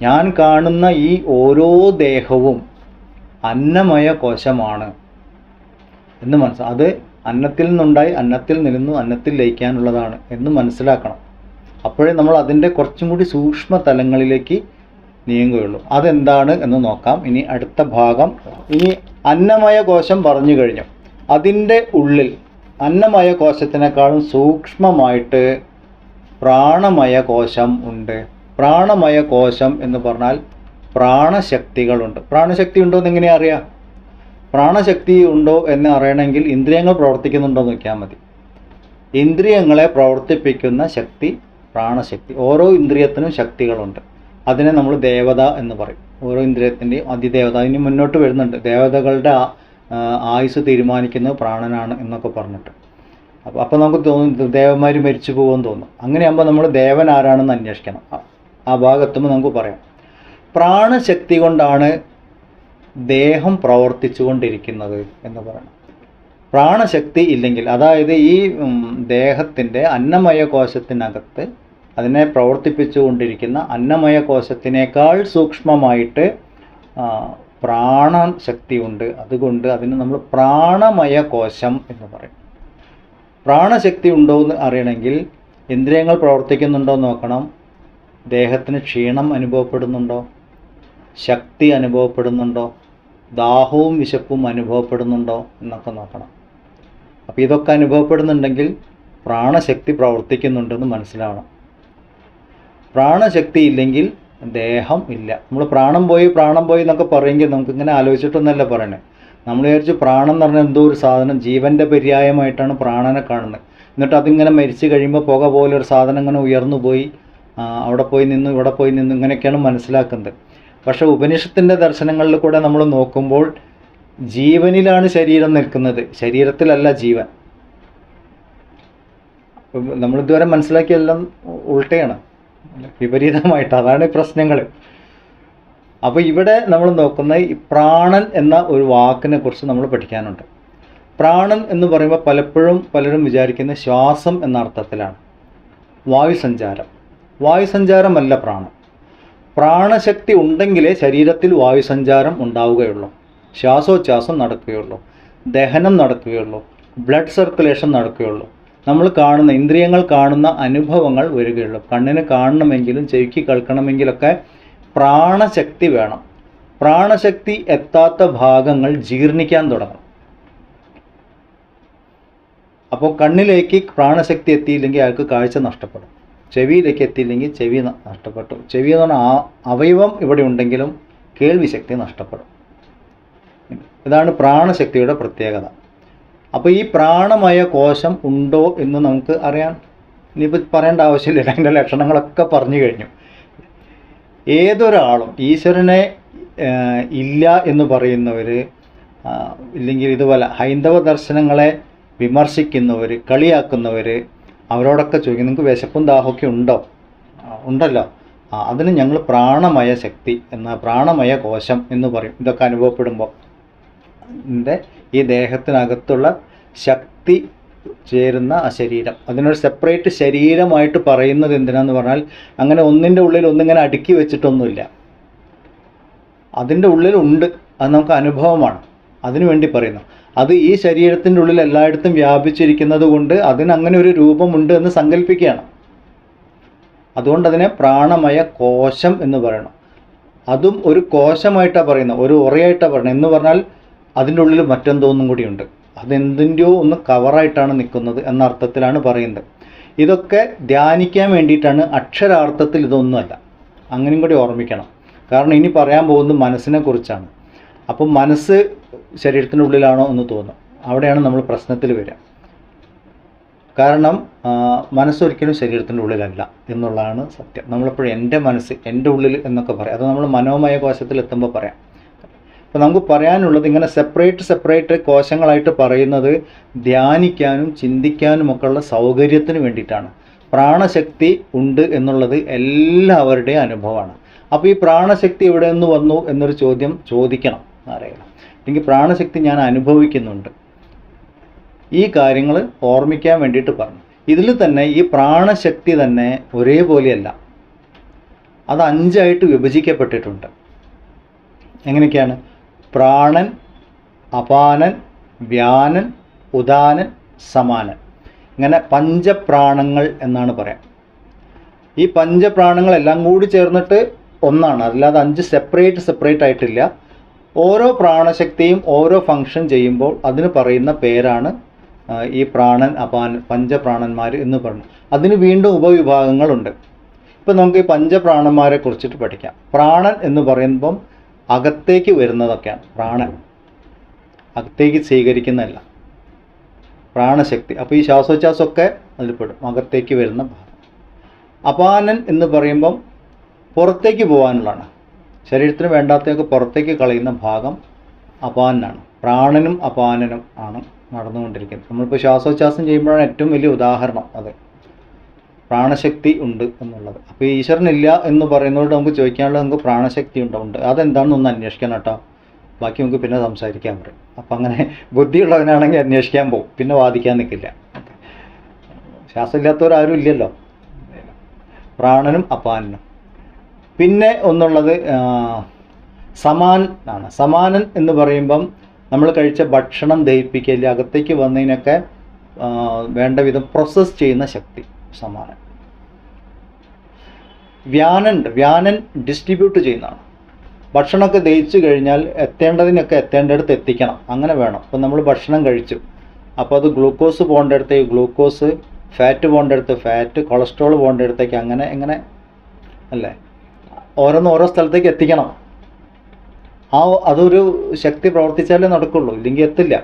ഞാൻ കാണുന്ന ഈ ഓരോ ദേഹവും അന്നമയ കോശമാണ് എന്ന് മനസ്സിലാക്കണം. അത് അന്നത്തിൽ നിന്നുണ്ടായി, അന്നത്തിൽ നിന്നു, അന്നത്തിൽ ലയിക്കാനുള്ളതാണ് എന്ന് മനസ്സിലാക്കണം. അപ്പോഴേ നമ്മൾ അതിൻ്റെ കുറച്ചും കൂടി സൂക്ഷ്മ തലങ്ങളിലേക്ക് നീങ്ങുകയുള്ളൂ. അതെന്താണ് എന്ന് നോക്കാം ഇനി അടുത്ത ഭാഗം. ഇനി അന്നമയ കോശം പറഞ്ഞു കഴിഞ്ഞു. അതിൻ്റെ ഉള്ളിൽ അന്നമയ കോശത്തിനേക്കാളും സൂക്ഷ്മമായിട്ട് പ്രാണമയ കോശം ഉണ്ട്. പ്രാണമയ കോശം എന്ന് പറഞ്ഞാൽ പ്രാണശക്തികളുണ്ട്. പ്രാണശക്തി ഉണ്ടോ എന്ന് എങ്ങനെയാ അറിയാം? പ്രാണശക്തി ഉണ്ടോ എന്ന് അറിയണമെങ്കിൽ ഇന്ദ്രിയങ്ങൾ പ്രവർത്തിക്കുന്നുണ്ടോ എന്ന് നോക്കിയാൽ മതി. ഇന്ദ്രിയങ്ങളെ പ്രവർത്തിപ്പിക്കുന്ന ശക്തി പ്രാണശക്തി. ഓരോ ഇന്ദ്രിയത്തിനും ശക്തികളുണ്ട്. അതിനെ നമ്മൾ ദേവത എന്ന് പറയും. ഓരോ ഇന്ദ്രിയത്തിൻ്റെയും അതിദേവത. ഇനി മുന്നോട്ട് വരുന്നുണ്ട്. ദേവതകളുടെ ആയുസ് തീരുമാനിക്കുന്നത് പ്രാണനാണ് എന്നൊക്കെ പറഞ്ഞിട്ട്. അപ്പോൾ നമുക്ക് തോന്നും ദേവന്മാർ മരിച്ചു പോകുമെന്ന് തോന്നും. അങ്ങനെയാകുമ്പോൾ നമ്മൾ ദേവൻ ആരാണെന്ന് അന്വേഷിക്കണം. ആ ഭാഗത്തുമ്പോൾ നമുക്ക് പറയാം. പ്രാണശക്തി കൊണ്ടാണ് ദേഹം പ്രവർത്തിച്ചു കൊണ്ടിരിക്കുന്നത് എന്ന് പറയണം. പ്രാണശക്തി ഇല്ലെങ്കിൽ, അതായത് ഈ ദേഹത്തിൻ്റെ അന്നമയ കോശത്തിനകത്ത് അതിനെ പ്രവർത്തിപ്പിച്ചു കൊണ്ടിരിക്കുന്ന അന്നമയ കോശത്തിനേക്കാൾ സൂക്ഷ്മമായിട്ട് പ്രാണശക്തി ഉണ്ട്. അതുകൊണ്ട് അതിന് നമ്മൾ പ്രാണമയ കോശം എന്ന് പറയും. പ്രാണശക്തി ഉണ്ടോ എന്ന് അറിയണമെങ്കിൽ ഇന്ദ്രിയങ്ങൾ പ്രവർത്തിക്കുന്നുണ്ടോ എന്ന് നോക്കണം. ദേഹത്തിന് ക്ഷീണം അനുഭവപ്പെടുന്നുണ്ടോ, ശക്തി അനുഭവപ്പെടുന്നുണ്ടോ, ദാഹവും വിശപ്പും അനുഭവപ്പെടുന്നുണ്ടോ എന്നൊക്കെ നോക്കണം. അപ്പോൾ ഇതൊക്കെ അനുഭവപ്പെടുന്നുണ്ടെങ്കിൽ പ്രാണശക്തി പ്രവർത്തിക്കുന്നുണ്ടെന്ന് മനസ്സിലാവണം. പ്രാണശക്തി ഇല്ലെങ്കിൽ ദേഹം ഇല്ല. നമ്മൾ പ്രാണം പോയി എന്നൊക്കെ പറയുമെങ്കിൽ നമുക്കിങ്ങനെ ആലോചിച്ചിട്ടൊന്നല്ല പറയണേ. നമ്മൾ വിചാരിച്ചു പ്രാണം എന്ന് പറഞ്ഞാൽ എന്തോ ഒരു സാധനം, ജീവൻ്റെ പര്യായമായിട്ടാണ് പ്രാണനെ കാണുന്നത്. എന്നിട്ട് അതിങ്ങനെ മരിച്ചു കഴിയുമ്പോൾ പുക പോലെ ഒരു സാധനം ഇങ്ങനെ ഉയർന്നു പോയി അവിടെ പോയി നിന്നു ഇവിടെ പോയി നിന്നു ഇങ്ങനെയൊക്കെയാണ് മനസ്സിലാക്കുന്നത്. പക്ഷെ ഉപനിഷത്തിൻ്റെ ദർശനങ്ങളിൽ കൂടെ നമ്മൾ നോക്കുമ്പോൾ ജീവനിലാണ് ശരീരം നിൽക്കുന്നത്, ശരീരത്തിലല്ല ജീവൻ. നമ്മളിതുവരെ മനസ്സിലാക്കിയെല്ലാം ഉൾട്ടയാണ്, വിപരീതമായിട്ട്. അതാണ് പ്രശ്നങ്ങൾ. അപ്പോൾ ഇവിടെ നമ്മൾ നോക്കുന്ന ഈ പ്രാണൻ എന്ന ഒരു വാക്കിനെ കുറിച്ച് നമ്മൾ പഠിക്കാനുണ്ട്. പ്രാണൻ എന്ന് പറയുമ്പോൾ പലപ്പോഴും പലരും വിചാരിക്കുന്ന ശ്വാസം എന്ന അർത്ഥത്തിലാണ്. വായുസഞ്ചാരം. വായുസഞ്ചാരമല്ല പ്രാണൻ. പ്രാണശക്തി ഉണ്ടെങ്കിലേ ശരീരത്തിൽ വായുസഞ്ചാരം ഉണ്ടാവുകയുള്ളൂ, ശ്വാസോച്ഛ്വാസം നടക്കുകയുള്ളൂ, ദഹനം നടക്കുകയുള്ളൂ, ബ്ലഡ് സർക്കുലേഷൻ നടക്കുകയുള്ളൂ. നമ്മൾ കാണുന്ന ഇന്ദ്രിയങ്ങൾ കാണുന്ന അനുഭവങ്ങൾ വരികയുള്ളൂ. കണ്ണിന് കാണണമെങ്കിലും ചെവിക്ക് കേൾക്കണമെങ്കിലൊക്കെ പ്രാണശക്തി വേണം. പ്രാണശക്തി എത്താത്ത ഭാഗങ്ങൾ ജീർണിക്കാൻ തുടങ്ങും. അപ്പോൾ കണ്ണിലേക്ക് പ്രാണശക്തി എത്തിയില്ലെങ്കിൽ അയാൾക്ക് കാഴ്ച നഷ്ടപ്പെടും. ചെവിയിലേക്ക് എത്തിയില്ലെങ്കിൽ ചെവി നഷ്ടപ്പെട്ടു. ചെവി എന്ന് പറഞ്ഞാൽ അവയവം ഇവിടെ ഉണ്ടെങ്കിലും കേൾവി ശക്തി നഷ്ടപ്പെടും. ഇതാണ് പ്രാണശക്തിയുടെ പ്രത്യേകത. അപ്പോൾ ഈ പ്രാണമയ കോശം ഉണ്ടോ എന്ന് നമുക്ക് അറിയാൻ ഇനിയിപ്പോൾ പറയേണ്ട ആവശ്യമില്ല. അതിൻ്റെ ലക്ഷണങ്ങളൊക്കെ പറഞ്ഞു കഴിഞ്ഞു. ഏതൊരാളും ഈശ്വരനെ ഇല്ല എന്ന് പറയുന്നവർ, ഇല്ലെങ്കിൽ ഇതുപോലെ ഹൈന്ദവ ദർശനങ്ങളെ വിമർശിക്കുന്നവർ, കളിയാക്കുന്നവർ, അവരോടൊക്കെ ചോദിക്കും നിങ്ങൾക്ക് വിശപ്പും ദാഹമൊക്കെ ഉണ്ടോ? ഉണ്ടല്ലോ. അതിന് ഞങ്ങൾ പ്രാണമയ ശക്തി എന്ന പ്രാണമയ കോശം എന്ന് പറയും. ഇതൊക്കെ അനുഭവപ്പെടുമ്പോൾ ഈ ദേഹത്തിനകത്തുള്ള ശക്തി ചേരുന്ന ആ ശരീരം, അതിനൊരു സെപ്പറേറ്റ് ശരീരമായിട്ട് പറയുന്നത് എന്തിനാന്ന് പറഞ്ഞാൽ അങ്ങനെ ഒന്നിൻ്റെ ഉള്ളിൽ ഒന്നിങ്ങനെ അടുക്കി വെച്ചിട്ടൊന്നുമില്ല. അതിൻ്റെ ഉള്ളിലുണ്ട്, അത് നമുക്ക് അനുഭവമാണ്, അതിനു വേണ്ടി പറയുന്നു. അത് ഈ ശരീരത്തിൻ്റെ ഉള്ളിൽ എല്ലായിടത്തും വ്യാപിച്ചിരിക്കുന്നത് കൊണ്ട് അതിനങ്ങനെ ഒരു രൂപമുണ്ട് എന്ന് സങ്കല്പിക്കുകയാണ്. അതുകൊണ്ട് അതിനെ പ്രാണമയ കോശം എന്ന് പറയണം. അതും ഒരു കോശമായിട്ടാണ് പറയുന്നത്, ഒരു ഉറയായിട്ടാണ് പറയുന്നത്. എന്ന് പറഞ്ഞാൽ അതിൻ്റെ ഉള്ളിൽ മറ്റെന്തോന്നും കൂടിയുണ്ട്, അതെന്തിൻ്റെയോ ഒന്ന് കവറായിട്ടാണ് നിൽക്കുന്നത് എന്ന അർത്ഥത്തിലാണ് പറയുന്നത്. ഇതൊക്കെ ധ്യാനിക്കാൻ വേണ്ടിയിട്ടാണ്, അക്ഷരാർത്ഥത്തിൽ ഇതൊന്നുമല്ല. അങ്ങനെയും കൂടി ഓർമ്മിക്കണം. കാരണം ഇനി പറയാൻ പോകുന്നത് മനസ്സിനെ കുറിച്ചാണ്. അപ്പം മനസ്സ് ശരീരത്തിൻ്റെ ഉള്ളിലാണോ എന്ന് തോന്നും. അവിടെയാണ് നമ്മൾ പ്രശ്നത്തിൽ വരിക. കാരണം മനസ്സൊരിക്കലും ശരീരത്തിൻ്റെ ഉള്ളിലല്ല എന്നുള്ളതാണ് സത്യം. നമ്മളെപ്പോഴും എൻ്റെ മനസ്സ് എൻ്റെ ഉള്ളിൽ എന്നൊക്കെ പറയാം. അത് നമ്മൾ മനോമയ കോശത്തിൽ എത്തുമ്പോൾ പറയാം. അപ്പോൾ നമുക്ക് പറയാനുള്ളത് ഇങ്ങനെ സെപ്പറേറ്റ് കോശങ്ങളായിട്ട് പറയുന്നത് ധ്യാനിക്കാനും ചിന്തിക്കാനുമൊക്കെ ഉള്ള സൗകര്യത്തിന് വേണ്ടിയിട്ടാണ്. പ്രാണശക്തി ഉണ്ട് എന്നുള്ളത് എല്ലാവരുടെയും അനുഭവമാണ്. അപ്പോൾ ഈ പ്രാണശക്തി എവിടെ നിന്ന് വന്നു എന്നൊരു ചോദ്യം ചോദിക്കണം അറിയണം. അല്ലെങ്കിൽ പ്രാണശക്തി ഞാൻ അനുഭവിക്കുന്നുണ്ട്, ഈ കാര്യങ്ങൾ ഓർമ്മിക്കാൻ വേണ്ടിയിട്ട് പറഞ്ഞു. ഇതിൽ തന്നെ ഈ പ്രാണശക്തി തന്നെ ഒരേപോലെയല്ല. അത് 5 വിഭജിക്കപ്പെട്ടിട്ടുണ്ട്. എങ്ങനെയൊക്കെയാണ്? പ്രാണൻ, അപാനൻ, വ്യാനൻ, ഉദാനൻ, സമാനൻ. ഇങ്ങനെ പഞ്ചപ്രാണങ്ങൾ എന്നാണ് പറയാം. ഈ പഞ്ചപ്രാണങ്ങളെല്ലാം കൂടി ചേർന്നിട്ട് ഒന്നാണ്, അല്ലാതെ 5 സെപ്പറേറ്റ് ആയിട്ടില്ല. ഓരോ പ്രാണശക്തിയും ഓരോ ഫങ്ഷൻ ചെയ്യുമ്പോൾ അതിന് പറയുന്ന പേരാണ് ഈ പ്രാണൻ, അപാനൻ, പഞ്ചപ്രാണന്മാർ എന്ന് പറഞ്ഞു. അതിന് വീണ്ടും ഉപവിഭാഗങ്ങളുണ്ട്. ഇപ്പം നമുക്ക് ഈ പഞ്ചപ്രാണന്മാരെ കുറിച്ചിട്ട് പഠിക്കാം. പ്രാണൻ എന്ന് പറയുമ്പം അകത്തേക്ക് വരുന്നതൊക്കെയാണ് പ്രാണൻ, അകത്തേക്ക് സ്വീകരിക്കുന്നതല്ല പ്രാണശക്തി. അപ്പോൾ ഈ ശ്വാസോച്ഛ്വാസമൊക്കെ അതിൽ പെടും, അകത്തേക്ക് വരുന്ന ഭാഗം. അപാനൻ എന്ന് പറയുമ്പം പുറത്തേക്ക് പോകാനുള്ളതാണ്, ശരീരത്തിന് വേണ്ടാത്തതൊക്കെ പുറത്തേക്ക് കളയുന്ന ഭാഗം അപാനനാണ്. പ്രാണനും അപാനനും ആണ് നടന്നുകൊണ്ടിരിക്കുന്നത്. നമ്മളിപ്പോൾ ശ്വാസോച്ഛ്വാസം ചെയ്യുമ്പോഴാണ് ഏറ്റവും വലിയ ഉദാഹരണം അത്, പ്രാണശക്തി ഉണ്ട് എന്നുള്ളത്. അപ്പോൾ ഈശ്വരനില്ല എന്ന് പറയുന്നതോട് നമുക്ക് ചോദിക്കാനുള്ളത്, നമുക്ക് പ്രാണശക്തി ഉണ്ട്, അതെന്താണെന്നൊന്ന് അന്വേഷിക്കണം കേട്ടോ, ബാക്കി നമുക്ക് പിന്നെ സംസാരിക്കാൻ പറയും. അപ്പം അങ്ങനെ ബുദ്ധിയുള്ളവനാണെങ്കിൽ അന്വേഷിക്കാൻ പോകും, പിന്നെ വാദിക്കാൻ നിൽക്കില്ല. ശ്വാസമില്ലാത്തവരാരും ഇല്ലല്ലോ. പ്രാണനും അപാനനും. പിന്നെ ഒന്നുള്ളത് സമാൻ ആണ്. സമാനൻ എന്ന് പറയുമ്പം നമ്മൾ കഴിച്ച ഭക്ഷണം ദഹിപ്പിക്കൽ, അകത്തേക്ക് വന്നതിനൊക്കെ വേണ്ട വിധം പ്രോസസ്സ് ചെയ്യുന്ന ശക്തി സമാനൻ. വ്യാനൻ ഡിസ്ട്രിബ്യൂട്ട് ചെയ്യുന്നതാണ്. ഭക്ഷണമൊക്കെ ദഹിച്ചു കഴിഞ്ഞാൽ എത്തേണ്ടതിനൊക്കെ എത്തേണ്ടടുത്ത് എത്തിക്കണം, അങ്ങനെ വേണം. ഇപ്പം നമ്മൾ ഭക്ഷണം കഴിച്ചു, അപ്പോൾ അത് ഗ്ലൂക്കോസ് പോകേണ്ടടുത്തേക്ക് ഗ്ലൂക്കോസ്, ഫാറ്റ് പോകേണ്ടടുത്ത് ഫാറ്റ്, കൊളസ്ട്രോൾ പോകേണ്ടടുത്തേക്ക്, അങ്ങനെ എങ്ങനെ അല്ലേ, ഓരോ സ്ഥലത്തേക്ക് എത്തിക്കണം. അതൊരു ശക്തി പ്രവർത്തിച്ചാലേ നടക്കുള്ളൂ, ഇല്ലെങ്കിൽ എത്തില്ല.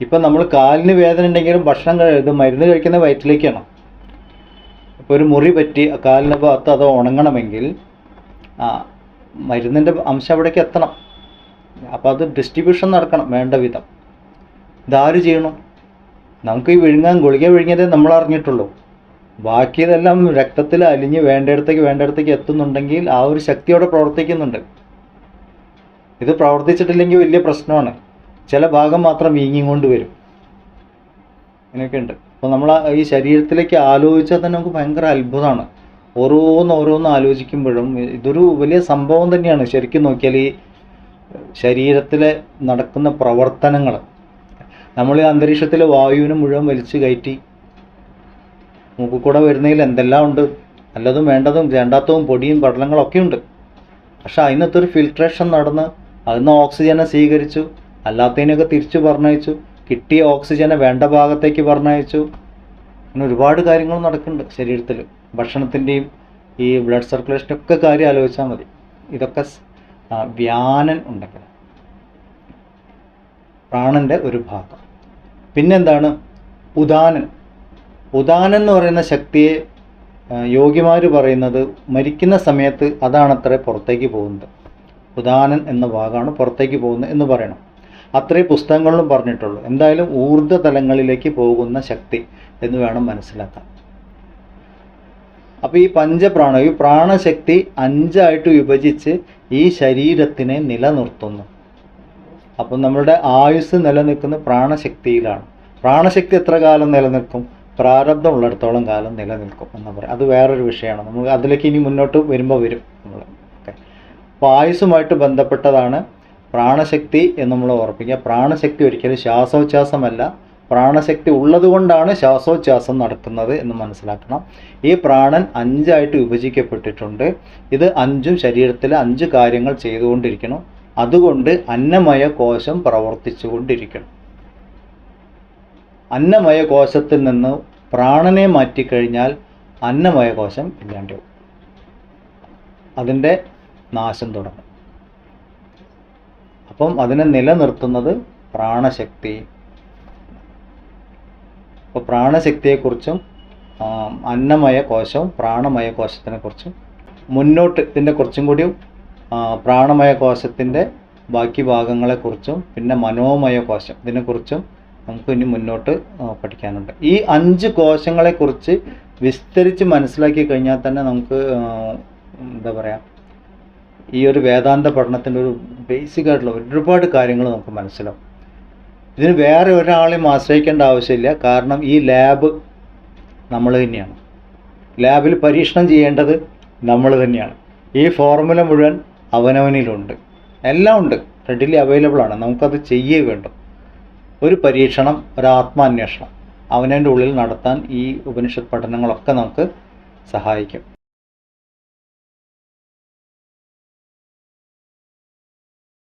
ഇപ്പം നമ്മൾ കാലിന് വേദന ഉണ്ടെങ്കിലും ഭക്ഷണം മരുന്ന് കഴിക്കുന്ന വയറ്റിലേക്കാണ്. ഇപ്പോൾ ഒരു മുറി പറ്റി കാലിന് ഭാഗത്ത് അത് ഉണങ്ങണമെങ്കിൽ മരുന്നിൻ്റെ അംശം അവിടേക്ക് എത്തണം. അപ്പോൾ അത് ഡിസ്ട്രിബ്യൂഷൻ നടക്കണം വേണ്ട വിധം. ഇതാര് ചെയ്യണം? നമുക്ക് ഈ ഗുളിക വിഴുങ്ങിയതേ നമ്മൾ അറിഞ്ഞിട്ടുള്ളൂ. ബാക്കിയതെല്ലാം രക്തത്തിൽ അലിഞ്ഞ് വേണ്ടയിടത്തേക്ക് എത്തുന്നുണ്ടെങ്കിൽ ആ ഒരു ശക്തിയോടെ പ്രവർത്തിക്കുന്നുണ്ട്. ഇത് പ്രവർത്തിച്ചിട്ടില്ലെങ്കിൽ വലിയ പ്രശ്നമാണ്. ചില ഭാഗം മാത്രം വീങ്ങിക്കൊണ്ട് വരും. ഇങ്ങനെയൊക്കെ ഉണ്ട്. അപ്പോൾ നമ്മൾ ഈ ശരീരത്തിലേക്ക് ആലോചിച്ചാൽ തന്നെ നമുക്ക് ഭയങ്കര അത്ഭുതമാണ്. ഓരോന്ന് ആലോചിക്കുമ്പോഴും ഇതൊരു വലിയ സംഭവം തന്നെയാണ്. ശരിക്കും നോക്കിയാൽ ഈ ശരീരത്തിൽ നടക്കുന്ന പ്രവർത്തനങ്ങൾ, നമ്മൾ ഈ അന്തരീക്ഷത്തിലെ വായുവിനെ മുഴുവൻ വലിച്ചു കയറ്റി മൂക്കിൽ കൂടെ വരുന്നതിൽ എന്തെല്ലാം ഉണ്ട്, നല്ലതും വേണ്ടാത്തതും പൊടിയും പടലങ്ങളൊക്കെ ഉണ്ട്. പക്ഷെ അതിനകത്തൊരു ഫിൽട്രേഷൻ നടന്ന് അതിന് ഓക്സിജനെ സ്വീകരിച്ചു, അല്ലാത്തതിനൊക്കെ തിരിച്ചു പറഞ്ഞയച്ചു, കിട്ടിയ ഓക്സിജനെ വേണ്ട ഭാഗത്തേക്ക് പറഞ്ഞയച്ചു. അങ്ങനെ ഒരുപാട് കാര്യങ്ങൾ നടക്കുന്നുണ്ട് ശരീരത്തിൽ. ഭക്ഷണത്തിൻ്റെയും ഈ ബ്ലഡ് സർക്കുലേഷനൊക്കെ കാര്യം ആലോചിച്ചാൽ മതി. ഇതൊക്കെ വ്യാനൻ ഉണ്ടെങ്കിൽ പ്രാണൻ്റെ ഒരു ഭാഗം. പിന്നെന്താണ്? ഉദാനൻ. ഉദാനൻ എന്ന് പറയുന്ന ശക്തിയെ യോഗിമാർ പറയുന്നത് മരിക്കുന്ന സമയത്ത് അതാണത്രേ പുറത്തേക്ക് പോകുന്നത്. ഉദാനൻ എന്ന ഭാഗമാണ് പുറത്തേക്ക് പോകുന്നത് എന്ന് പറയണം. അത്രേ പുസ്തകങ്ങളിലും പറഞ്ഞിട്ടുള്ളൂ. എന്തായാലും ഊർധ്വ തലങ്ങളിലേക്ക് പോകുന്ന ശക്തി എന്ന് വേണം മനസ്സിലാക്കാൻ. അപ്പോൾ ഈ പഞ്ചപ്രാണ, ഈ പ്രാണശക്തി 5 വിഭജിച്ച് ഈ ശരീരത്തിനെ നിലനിർത്തുന്നു. അപ്പം നമ്മളുടെ ആയുസ് നിലനിൽക്കുന്ന പ്രാണശക്തിയിലാണ്. പ്രാണശക്തി എത്ര കാലം നിലനിൽക്കും? പ്രാരബ്ധം ഉള്ളിടത്തോളം കാലം നിലനിൽക്കും എന്ന് പറയാം. അത് വേറൊരു വിഷയമാണ്, നമുക്ക് അതിലേക്ക് ഇനി മുന്നോട്ട് വരുമ്പോൾ വരും നമ്മൾ. ഓക്കെ. അപ്പോൾ ആയുസ്സുമായിട്ട് ബന്ധപ്പെട്ടതാണ് പ്രാണശക്തി എന്ന് നമ്മൾ ഓർപ്പിക്കുക. പ്രാണശക്തി ഒരിക്കലും ശ്വാസോച്ഛ്വാസമല്ല, പ്രാണശക്തി ഉള്ളത് കൊണ്ടാണ് ശ്വാസോച്ഛ്വാസം നടക്കുന്നത് എന്ന് മനസ്സിലാക്കണം. ഈ പ്രാണൻ 5 വിഭജിക്കപ്പെട്ടിട്ടുണ്ട്. ഇത് 5 ശരീരത്തിലെ 5 കാര്യങ്ങൾ ചെയ്തുകൊണ്ടിരിക്കണം. അതുകൊണ്ട് അന്നമയ കോശം പ്രവർത്തിച്ചു കൊണ്ടിരിക്കണം. അന്നമയ കോശത്തിൽ നിന്ന് പ്രാണനെ മാറ്റിക്കഴിഞ്ഞാൽ അന്നമയ കോശം ഇല്ലാണ്ടാവും, അതിൻ്റെ നാശം തുടങ്ങും. അപ്പം അതിനെ നിലനിർത്തുന്നത് പ്രാണശക്തി. അപ്പോൾ പ്രാണശക്തിയെക്കുറിച്ചും അന്നമയ കോശവും പ്രാണമയ കോശത്തിനെ കുറിച്ചും മുന്നോട്ട് ഇതിൻ്റെ കുറച്ചും കൂടി പ്രാണമയ കോശത്തിൻ്റെ ബാക്കി ഭാഗങ്ങളെക്കുറിച്ചും പിന്നെ മനോമയ കോശം ഇതിനെക്കുറിച്ചും നമുക്ക് ഇനി മുന്നോട്ട് പഠിക്കാനുണ്ട്. ഈ 5 കോശങ്ങളെക്കുറിച്ച് വിസ്തരിച്ച് മനസ്സിലാക്കി കഴിഞ്ഞാൽ തന്നെ നമുക്ക് എന്താ പറയുക, ഈ ഒരു വേദാന്ത പഠനത്തിൻ്റെ ഒരു ബേസിക് ആയിട്ടുള്ള ഒരുപാട് കാര്യങ്ങൾ നമുക്ക് മനസ്സിലാവും. ഇതിന് വേറെ ഒരാളെയും ആശ്രയിക്കേണ്ട ആവശ്യമില്ല. കാരണം ഈ ലാബ് നമ്മൾ തന്നെയാണ്. ലാബിൽ പരീക്ഷണം ചെയ്യേണ്ടത് നമ്മൾ തന്നെയാണ്. ഈ ഫോർമുല മുഴുവൻ അവനവനിലുണ്ട്, എല്ലാം ഉണ്ട്, റെഡിലി അവൈലബിൾ ആണ്. നമുക്കത് ചെയ്യേ വേണ്ടു. ഒരു പരീക്ഷണം, ഒരു ആത്മാന്വേഷണം അവനവൻ്റെ ഉള്ളിൽ നടത്താൻ ഈ ഉപനിഷത്ത് പഠനങ്ങളൊക്കെ നമുക്ക് സഹായിക്കും.